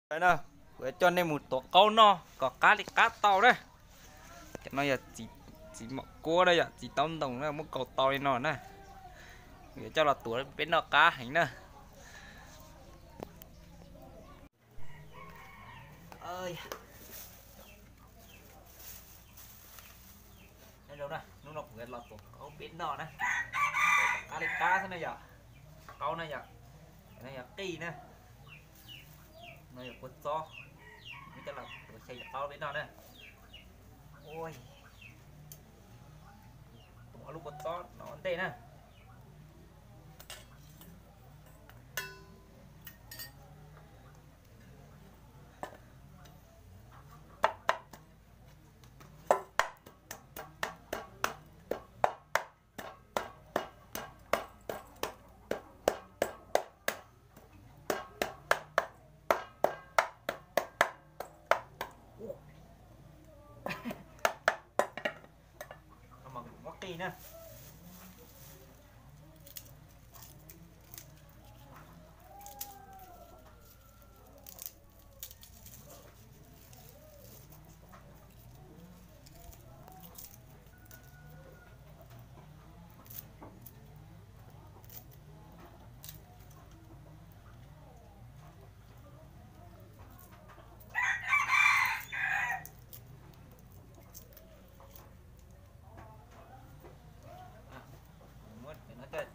Đấy nè, với cho nên một tổ câu no, có cá thì cá to đấy. Cái này là chỉ mọc cua đây ạ, chỉ tông đồng là một cầu to này nọ nè. Để cho là tuổi bên nó cá hành nè. Ơi. Đây đâu nè, nó nọc người là tổ câu bên nọ nè. Cá thì cá thế này ạ. Câu này ạ. Cái này là kỳ nè. Này là quất to. Bây giờ là tôi xây câu bên nọ nè. Ôi. Tụi lúc quất to nó ổn tệ nè. Mà cũng kỳ nè.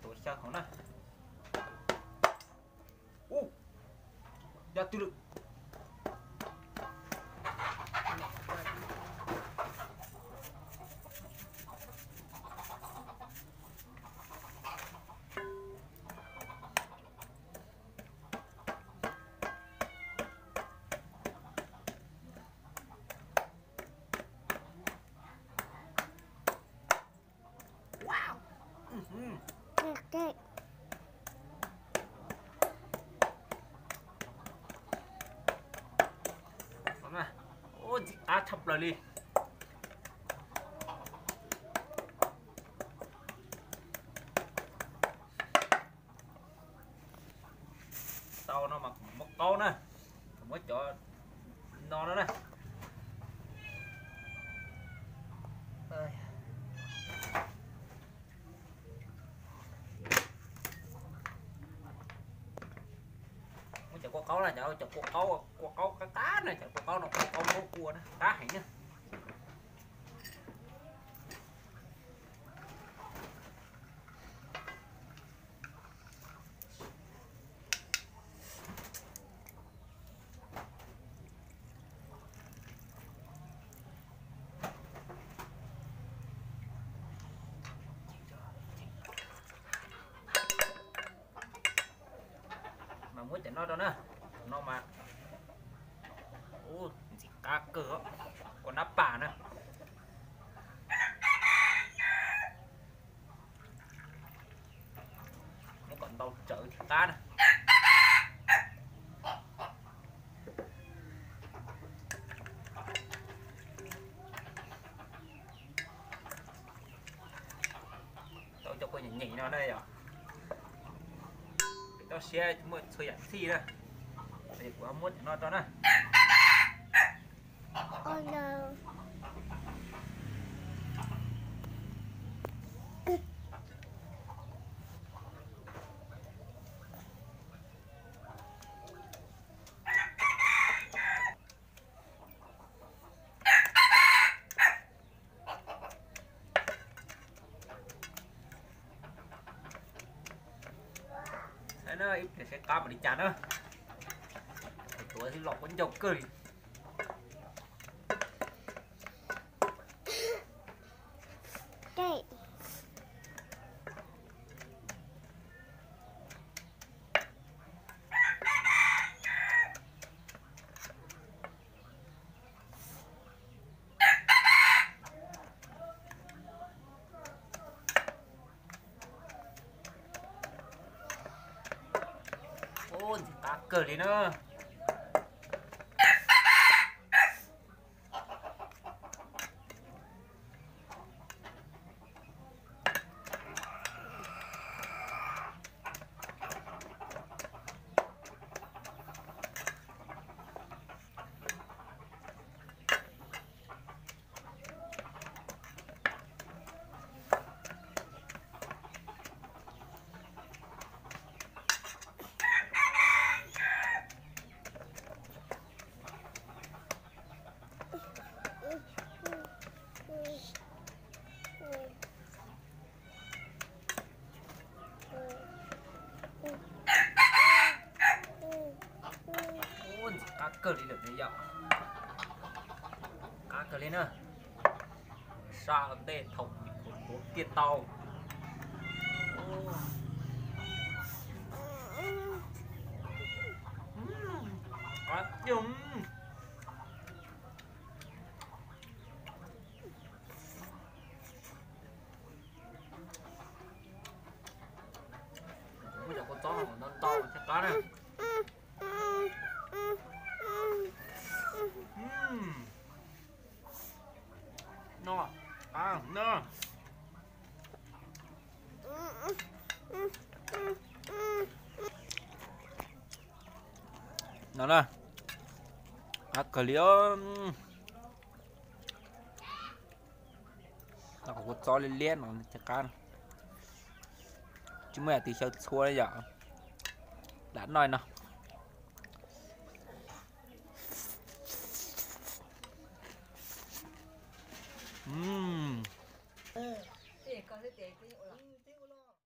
Tuổi sao không nè. Ra tư lực. Wow. Okay. Nè. Ôi, chập lại đi. Sau nó mặc một con nè. Mới cho nó đó nè. Ơi. Chả có câu là chả có câu cá này, chả có câu nó có câu cua đó, cá hẳn nhá. Mà muốn chả nó đâu nè, nó mà gì cá cửa còn nắp bả nữa. Nó còn tàu chở thì cá nè. Tao cho cô nhỉ nó đây à. Tao xe mới chơi ảnh thi đây. Để của muốn nó cho nè. Oh no. Thế nó ít để sẽ cá mà đi chặt nữa. Tuổi thì lọc bánh dầu cười. Okay. Ôi, cá cờ đi nữa. cá cờ đi được đấy dạo cá cờ lên nữa xa làm tê thọc của tiền tàu cá nhúng bây giờ con chó nó non to cái cá này no no nó nè cờ liễu nó có con chó lên liên nó chắc can chứ mẹ thì sao xua đấy giờ đã nói nào